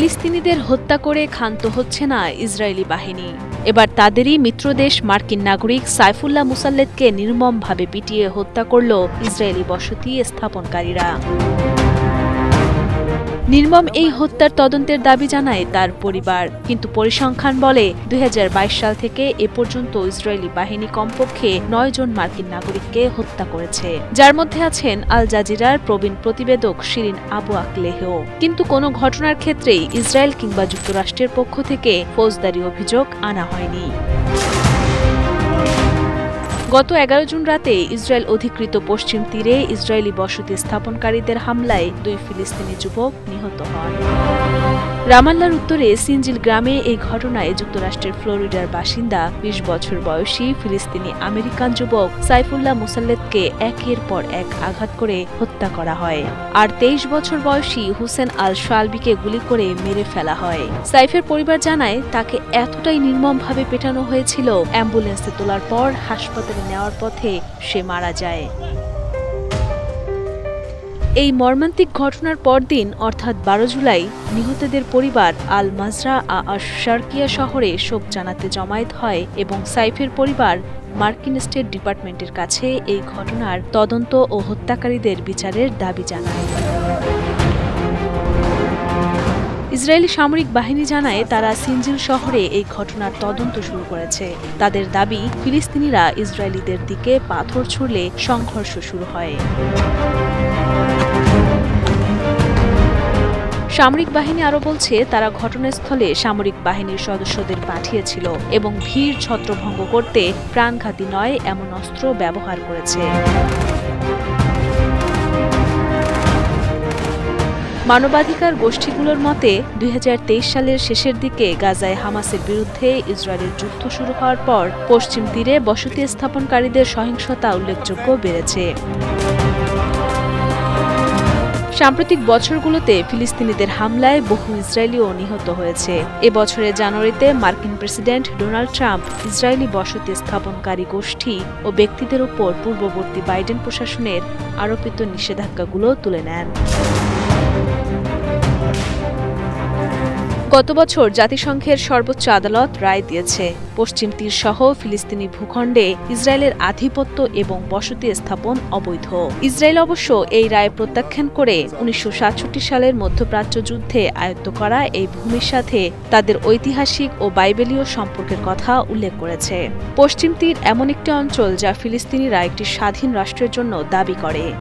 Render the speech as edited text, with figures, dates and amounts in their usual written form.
ফিলিস্তিনিদের হত্যা করে ক্ষান্ত হচ্ছে না ইসরায়েলি বাহিনী। এবার তাদেরই মিত্রদেশ মার্কিন নাগরিক সাইফুল্লাহ মুসাল্লেদকে নির্মমভাবে পিটিয়ে হত্যা করল ইসরায়েলি বসতি স্থাপনকারীরা। নির্মম এই হত্যার তদন্তের দাবি জানায় তার পরিবার, কিন্তু পরিসংখ্যান বলে ২০২২ সাল থেকে এ পর্যন্ত ইসরায়েলি বাহিনী কমপক্ষে ৯ জন মার্কিন নাগরিককে হত্যা করেছে, যার মধ্যে আছেন আল জাজিরার প্রবীণ প্রতিবেদক শিরিন আবু আকলেহও। কিন্তু কোনো ঘটনার ক্ষেত্রেই ইসরায়েল কিংবা যুক্তরাষ্ট্রের পক্ষ থেকে ফৌজদারি অভিযোগ আনা হয়নি। গত ১১ জুন রাতে ইসরায়েল অধিকৃত পশ্চিম তীরে ইসরায়েলি বসতি স্থাপনকারীদের হামলায় ২ ফিলিস্তিনি যুবক নিহত হন। রামাল্লার উত্তরে সিনজিল গ্রামে এই ঘটনায় যুক্তরাষ্ট্রের ফ্লোরিডার বাসিন্দা ২০ বছর বয়সী ফিলিস্তিনি আমেরিকান যুবক সাইফুল্লাহ মুসাল্লেদকে একের পর এক আঘাত করে হত্যা করা হয়, আর ২৩ বছর বয়সী হুসেন আল শালবিকে গুলি করে মেরে ফেলা হয়। সাইফের পরিবার জানায় তাকে এতটাই নির্মমভাবে পেটানো হয়েছিল, অ্যাম্বুলেন্সে তোলার পর হাসপাতালে নেওয়ার পথে সে মারা যায়। এই মর্মান্তিক ঘটনার পরদিন অর্থাৎ ১২ জুলাই নিহতদের পরিবার আল মাজরা আশ শারকিয়া শহরে শোক জানাতে জমায়েত হয় এবং সাইফের পরিবার মার্কিন স্টেট ডিপার্টমেন্টের কাছে এই ঘটনার তদন্ত ও হত্যাকারীদের বিচারের দাবি জানায়। ইসরায়েলি সামরিক বাহিনী জানায় তারা সিনজিল শহরে এই ঘটনার তদন্ত শুরু করেছে। তাদের দাবি, ফিলিস্তিনিরা ইসরায়েলিদের দিকে পাথর ছুড়লে সংঘর্ষ শুরু হয়। সামরিক বাহিনী আরও বলছে তারা ঘটনাস্থলে সামরিক বাহিনীর সদস্যদের পাঠিয়েছিল এবং ভিড় ছত্রভঙ্গ করতে প্রাণঘাতী নয় এমন অস্ত্র ব্যবহার করেছে। মানবাধিকার গোষ্ঠীগুলোর মতে ২০২৩ সালের শেষের দিকে গাজায় হামাসের বিরুদ্ধে ইসরায়েলের যুদ্ধ শুরু হওয়ার পর পশ্চিম তীরে বসতি স্থাপনকারীদের সহিংসতা উল্লেখযোগ্য বেড়েছে। সাম্প্রতিক বছরগুলোতে ফিলিস্তিনিদের হামলায় বহু ইসরায়েলিও নিহত হয়েছে। এ বছরের জানুয়ারিতে মার্কিন প্রেসিডেন্ট ডোনাল্ড ট্রাম্প ইসরায়েলি বসতি স্থাপনকারী গোষ্ঠী ও ব্যক্তিদের উপর পূর্ববর্তী বাইডেন প্রশাসনের আরোপিত নিষেধাজ্ঞাগুলো তুলে নেন। গত বছর জাতিসংঘের সর্বোচ্চ আদালত রায় দিয়েছে, পশ্চিম তীর সহ ফিলিস্তিনি ভূখণ্ডে ইসরায়েলের আধিপত্য এবং বসতি স্থাপন অবৈধ। ইসরায়েল অবশ্য এই রায় প্রত্যাখ্যান করে ১৯৬৭ সালের মধ্যপ্রাচ্য যুদ্ধে আয়ত্ত করা এই ভূমির সাথে তাদের ঐতিহাসিক ও বাইবেলীয় সম্পর্কের কথা উল্লেখ করেছে। পশ্চিম তীর এমন একটি অঞ্চল যা ফিলিস্তিনিরা একটি স্বাধীন রাষ্ট্রের জন্য দাবি করে।